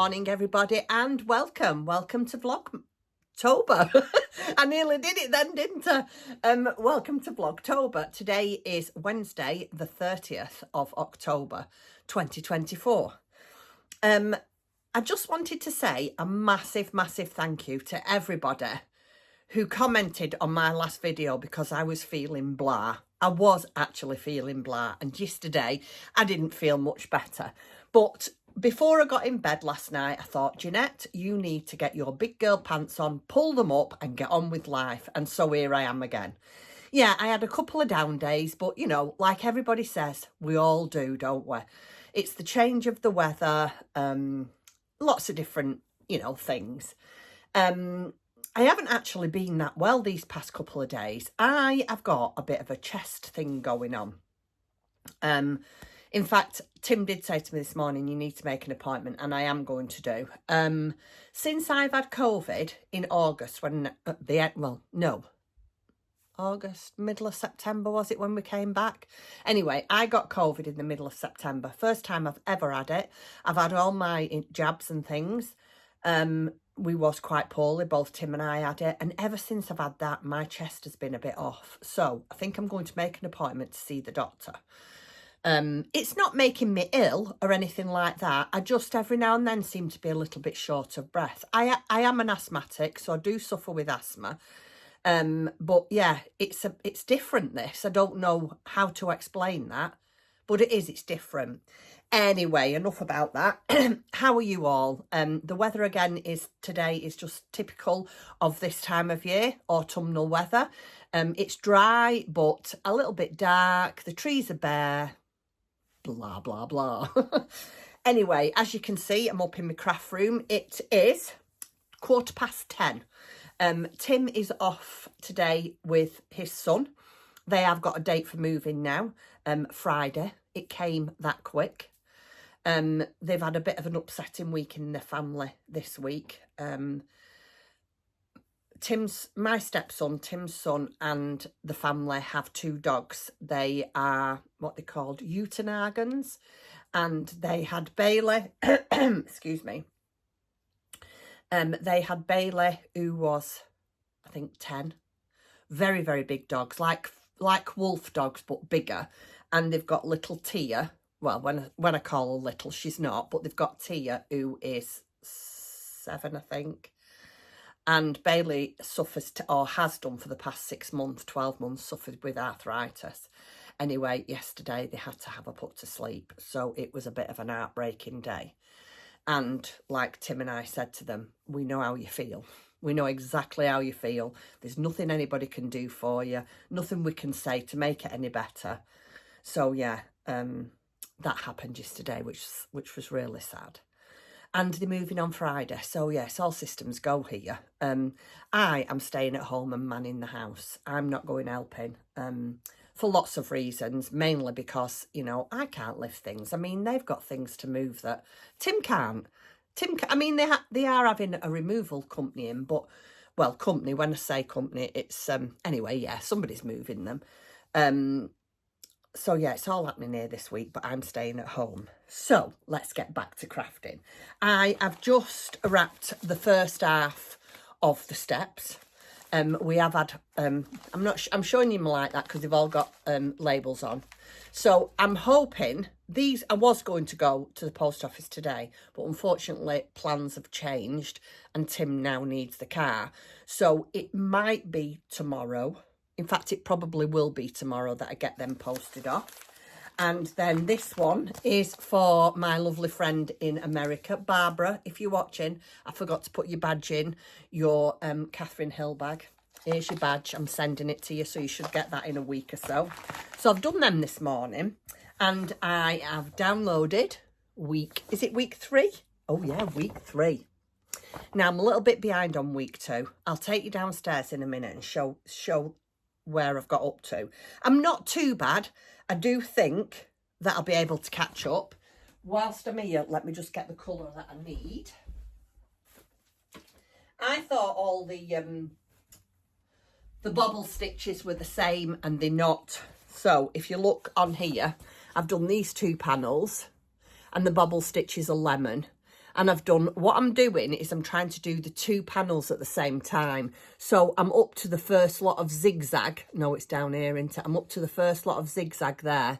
morning, everybody, and welcome to Vlogtober. I nearly did it then, didn't I? Welcome to Vlogtober. Today is Wednesday, the 30th of October, 2024. I just wanted to say a massive thank you to everybody who commented on my last video because I was feeling blah. I was actually feeling blah, and yesterday I didn't feel much better. But before I got in bed last night, I thought, Jeanette, you need to get your big girl pants on, pull them up and get on with life. And so here I am again. Yeah, I had a couple of down days, but you know, like everybody says, we all do, don't we? It's the change of the weather, lots of different, you know, things. I haven't actually been that well these past couple of days. I have got a bit of a chest thing going on. In fact, Tim did say to me this morning, you need to make an appointment, and I am going to do. Since I've had COVID in August, August, middle of September, was it when we came back? Anyway, I got COVID in the middle of September. First time I've ever had it. I've had all my jabs and things. We was quite poorly, both Tim and I had it. And ever since I've had that, my chest has been a bit off. So I think I'm going to make an appointment to see the doctor. It's not making me ill or anything like that. I just every now and then seem to be a little bit short of breath. I am an asthmatic, so I do suffer with asthma. But yeah, it's different, this. I don't know how to explain that, but it's different. Anyway, enough about that. How are you all? The weather again today is just typical of this time of year, autumnal weather. It's dry, but a little bit dark. The trees are bare. Blah, blah, blah. Anyway, as you can see, I'm up in my craft room. It is 10:15. Tim is off today with his son. They have got a date for moving now, Friday. It came that quick. They've had a bit of an upsetting week in their family this week. My stepson, Tim's son, and the family have two dogs. They are what they called Eutenagons, and they had Bailey, excuse me. They had Bailey, who was, I think, 10. Very, very big dogs, like wolf dogs, but bigger. And they've got little Tia. Well, when I call her little, she's not. But they've got Tia, who is 7, I think. And Bailey suffers, or has done for the past 6 months, 12 months, suffered with arthritis. Anyway, yesterday they had to have her put to sleep. So it was a bit of an heartbreaking day. And like Tim and I said to them, we know how you feel. We know exactly how you feel. There's nothing anybody can do for you. Nothing we can say to make it any better. So yeah, that happened yesterday, which was really sad. And they're moving on Friday. So yes, all systems go here. I am staying at home and manning the house. I'm not going helping. For lots of reasons, mainly because, you know, I can't lift things. I mean, they've got things to move that Tim can't. I mean, they are having a removal company in, but, well, company, when I say company, it's, anyway, yeah, somebody's moving them. So, yeah, it's all happening here this week, but I'm staying at home. So, let's get back to crafting. I have just wrapped the first half of the steps. We have had, I'm showing you them like that because they've all got labels on. So I'm hoping I was going to go to the post office today, but unfortunately plans have changed and Tim now needs the car. So it might be tomorrow. In fact, it probably will be tomorrow that I get them posted off. And then this one is for my lovely friend in America, Barbara. If you're watching, I forgot to put your badge in, your Catherine Hill bag. Here's your badge. I'm sending it to you, so you should get that in a week or so. So I've done them this morning, and I have downloaded is it week 3? Oh yeah, week 3. Now I'm a little bit behind on week 2. I'll take you downstairs in a minute and show where I've got up to. I'm not too bad. I do think that I'll be able to catch up. Whilst I'm here, let me just get the colour that I need. I thought all the bobble stitches were the same, and they're not. So if you look on here, I've done these 2 panels, and the bobble stitches are lemon. And I've done, what I'm doing is I'm trying to do the 2 panels at the same time. So I'm up to the first lot of zigzag. No, it's down here, isn't it? I'm up to the first lot of zigzag there.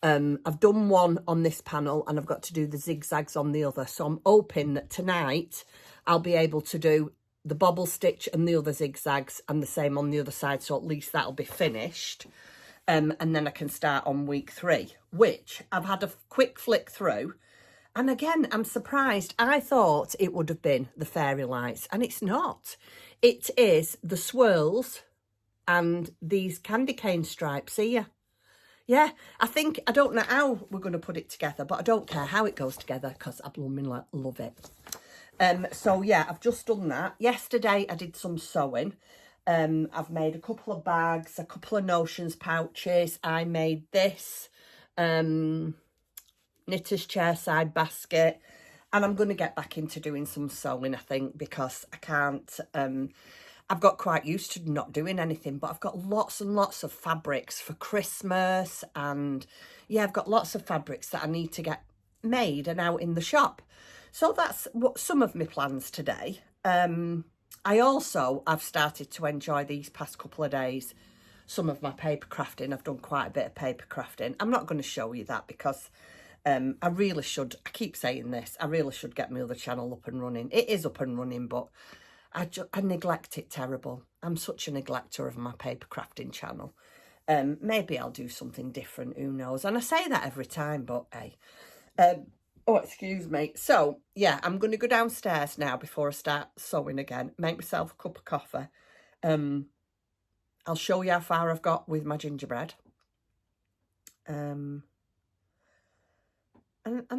I've done one on this panel and I've got to do the zigzags on the other. So I'm hoping that tonight I'll be able to do the bobble stitch and the other zigzags and the same on the other side. So at least that'll be finished. And then I can start on week 3, which I've had a quick flick through. And again, I'm surprised. I thought it would have been the fairy lights and it's not. It is the swirls and these candy cane stripes here. Yeah, I don't know how we're going to put it together, but I don't care how it goes together because I blooming love it. So yeah, I've just done that. Yesterday I did some sewing. I've made a couple of bags, a couple of notions pouches. I made this knitter's chair side basket. And I'm going to get back into doing some sewing, I think, because I can't... I've got quite used to not doing anything, but I've got lots and lots of fabrics for Christmas. And yeah, I've got lots of fabrics that I need to get made and out in the shop. So that's what some of my plans today. I've started to enjoy these past couple of days some of my paper crafting. I've done quite a bit of paper crafting. I'm not going to show you that because I really should. I keep saying this. I really should get my other channel up and running. It is up and running, but I neglect it terrible. I'm such a neglector of my paper crafting channel. Maybe I'll do something different, who knows. And I say that every time, but hey. Oh, excuse me. So, yeah, I'm going to go downstairs now before I start sewing again. Make myself a cup of coffee. I'll show you how far I've got with my gingerbread. And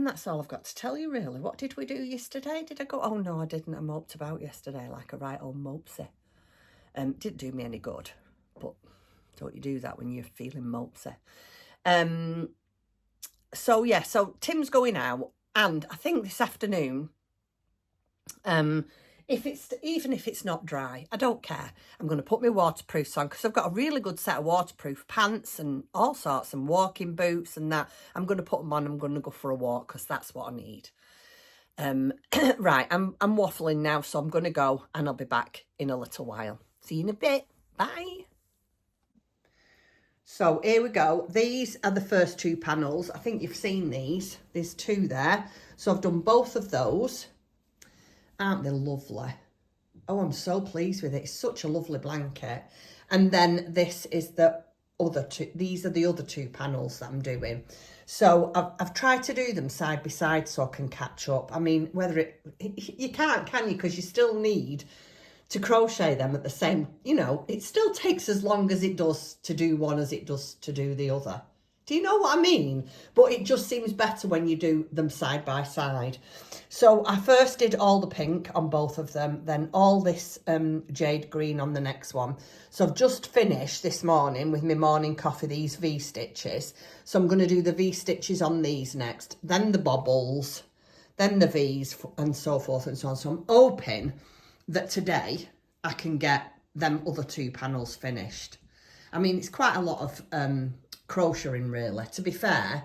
that's all I've got to tell you, really. What did we do yesterday? Did I go? Oh, no, I didn't. I moped about yesterday like a right old mopesy. Didn't do me any good, but don't you do that when you're feeling mopesy? So, yeah, so Tim's going out, and I think this afternoon, even if it's not dry, I don't care. I'm going to put my waterproofs on because I've got a really good set of waterproof pants and all sorts and walking boots and that. I'm going to put them on. I'm going to go for a walk because that's what I need. Right, I'm waffling now, so I'm going to go and I'll be back in a little while. See you in a bit. Bye. So here we go. These are the first 2 panels. I think you've seen these. There's 2 there. So I've done both of those. Aren't they lovely? Oh, I'm so pleased with it. It's such a lovely blanket. And then this is the other 2. These are the other 2 panels that I'm doing. So I've tried to do them side by side so I can catch up. I mean, you can't, can you? Because you still need to crochet them at the same, it still takes as long as it does to do one as it does to do the other. Do you know what I mean? But it just seems better when you do them side by side. So I first did all the pink on both of them, then all this jade green on the next one. So I've just finished this morning with my morning coffee, these V-stitches. So I'm going to do the V-stitches on these next, then the bobbles, then the V's and so forth and so on. So I'm hoping that today I can get them other 2 panels finished. I mean, it's quite a lot of crocheting, really, to be fair,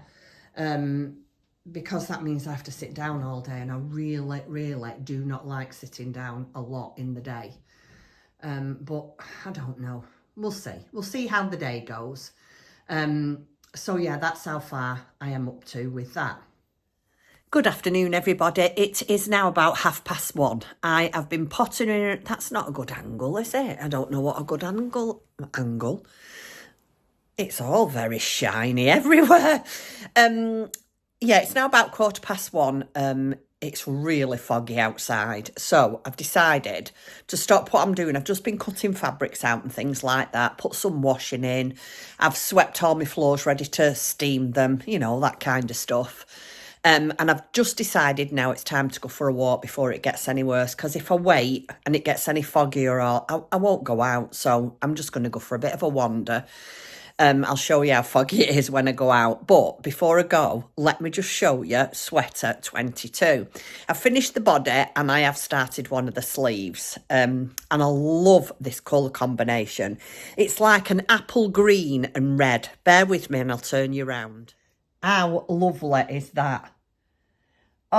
because that means I have to sit down all day, and I really, really do not like sitting down a lot in the day. But I don't know. We'll see. We'll see how the day goes. So, yeah, that's how far I am up to with that. Good afternoon, everybody. It is now about 1:30. I have been pottering in. That's not a good angle, is it? I don't know what a good angle. It's all very shiny everywhere. Yeah, it's now about 1:15. It's really foggy outside. So I've decided to stop what I'm doing. I've just been cutting fabrics out and things like that, put some washing in. I've swept all my floors ready to steam them, that kind of stuff. And I've just decided now it's time to go for a walk before it gets any worse. Because if I wait and it gets any foggier, I won't go out. So I'm just going to go for a bit of a wander. I'll show you how foggy it is when I go out. But before I go, let me just show you sweater 22. I've finished the body and I have started one of the sleeves. And I love this colour combination. It's like an apple green and red. Bear with me and I'll turn you around. How lovely is that?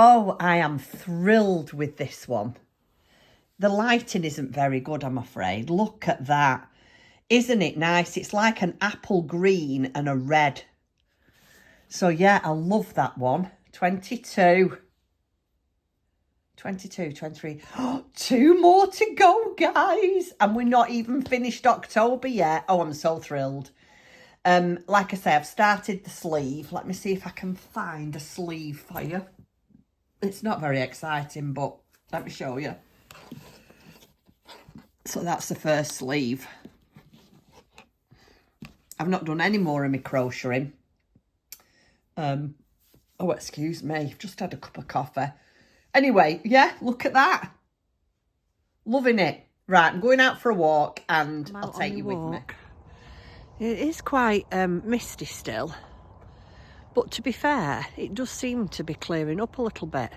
Oh, I am thrilled with this one. The lighting isn't very good, I'm afraid. Look at that. Isn't it nice? It's like an apple green and a red. So yeah, I love that one. 22, 23. Oh, 2 more to go, guys. And we're not even finished October yet. Oh, I'm so thrilled. Like I say, I've started the sleeve. Let me see if I can find a sleeve for you. It's not very exciting, but let me show you. So that's the first sleeve. I've not done any more of my crocheting. Oh, excuse me. I've just had a cup of coffee. Anyway, yeah, look at that. Loving it. Right, I'm going out for a walk and I'll take you with me. It is quite misty still. But to be fair, it does seem to be clearing up a little bit.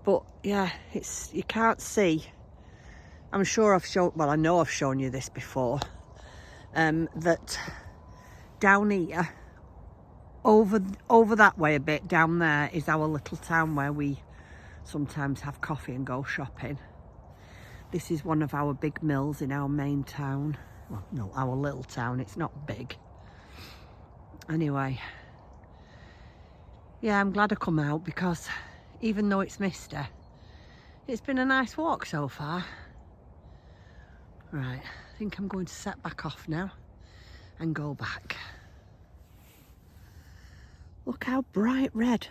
But yeah, you can't see. I'm sure I've shown, well, I know I've shown you this before, that down here, over that way a bit, down there is our little town where we sometimes have coffee and go shopping. This is one of our big mills in our main town. Well, no, our little town, it's not big. Anyway, yeah, I'm glad I come out because even though it's misty, it's been a nice walk so far. Right, I think I'm going to set back off now and go back. Look how bright red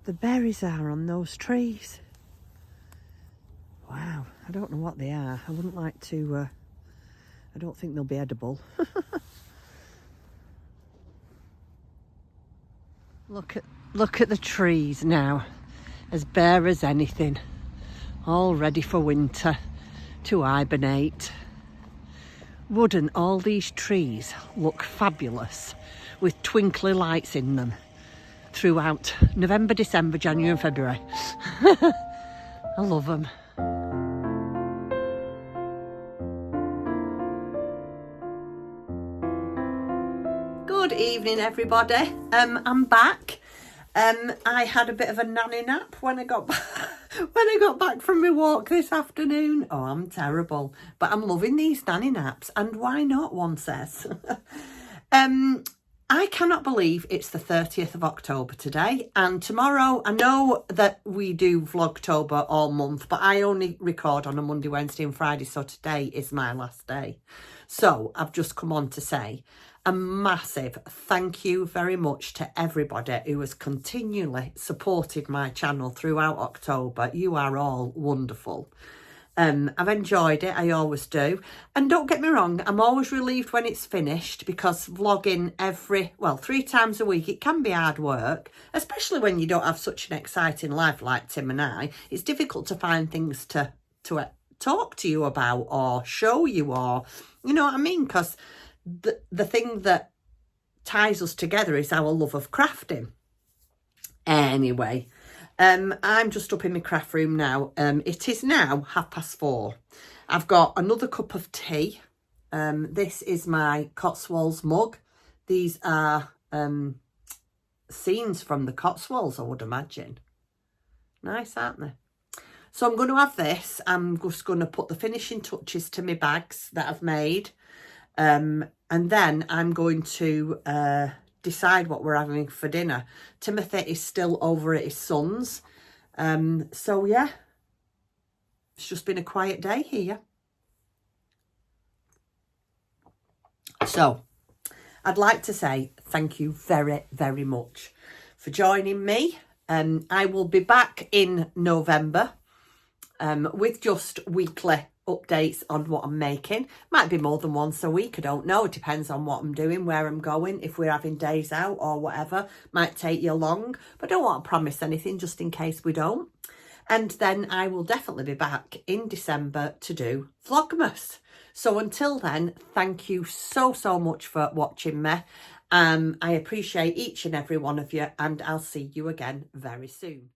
the berries are on those trees. Wow, I don't know what they are. I wouldn't like to, I don't think they'll be edible. Look at the trees now, as bare as anything, all ready for winter to hibernate. Wouldn't all these trees look fabulous with twinkly lights in them throughout November, December, January and February? I love them. Good evening, everybody. I'm back. I had a bit of a nanny nap when I got back. When I got back from my walk this afternoon. Oh, I'm terrible. But I'm loving these nanny naps. And why not, one says. I cannot believe it's the 30th of October today. And tomorrow, I know that we do Vlogtober all month, but I only record on a Monday, Wednesday and Friday. So today is my last day. So I've just come on to say a massive thank you very much to everybody who has continually supported my channel throughout October. You are all wonderful. I've enjoyed it, I always do. And don't get me wrong, I'm always relieved when it's finished because vlogging 3 times a week, it can be hard work, especially when you don't have such an exciting life like Tim and I. It's difficult to find things to talk to you about or show you, or, you know what I mean? Because the thing that ties us together is our love of crafting. Anyway, I'm just up in my craft room now. It is now 4:30. I've got another cup of tea. This is my Cotswolds mug. These are scenes from the Cotswolds, I would imagine. Nice, aren't they? So I'm going to have this. I'm just going to put the finishing touches to my bags that I've made. And then I'm going to decide what we're having for dinner. Timothy is still over at his son's. So yeah, it's just been a quiet day here. So I'd like to say thank you very, very much for joining me. I will be back in November with just weekly updates on what I'm making. Might be more than once a week, I don't know. It depends on what I'm doing, where I'm going, if we're having days out or whatever. Might take you long, but I don't want to promise anything just in case we don't. And then I will definitely be back in December to do Vlogmas. So until then, thank you so much for watching me. I appreciate each and every one of you, and I'll see you again very soon.